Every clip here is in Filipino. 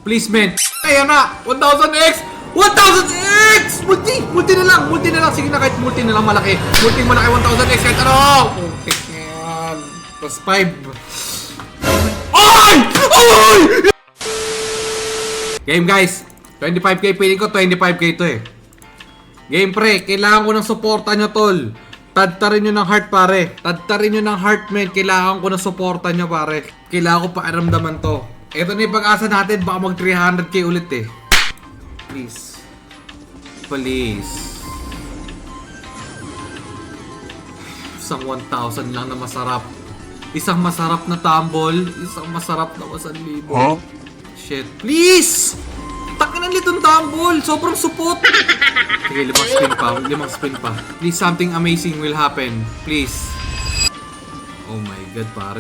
Please, man. Ayan na. 1,000x. 1,000x! Multi na lang. Sige na, kahit multi na lang malaki. Multi malaki, 1,000x. Kahit ano. Okay, yan. Plus 5. Ay! Ay! Game, guys. 25k. Piling ko 25k to eh. Game, pre. Kailangan ko ng suporta nyo, tol. Tadtarin nyo ng heart, pare. Tadtarin nyo ng heart, man. Kailangan ko ng suporta nyo, pare. Kailangan ko pakiramdaman to. Ito na yung pag-asa natin. Baka mag 300k ulit eh. Please. Please. Isang 1,000 lang na masarap. Isang masarap na tumble. Isang masarap na 1,000. Huh? Shit. Please! Takin ang litong tumble. Sobrang supot. Sige, 5 spin pa. Please, something amazing will happen. Please. Oh my god, pare.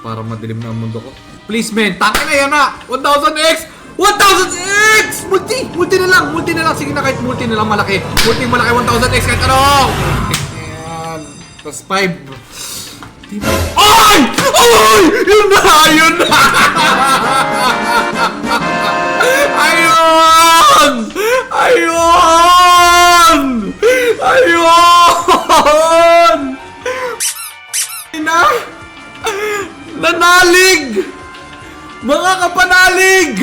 Parang madilim na ang mundo ko. Please, man. Takin na yan na. 1,000x! 1,000x! Multi na lang. Sige na, kahit multi na lang malaki. Multi malaki, 1,000x. Kahit ano. Ayan. Plus 5. Ay! Ay! Yun na! Ayun! Nanalig! Mga kapanalig!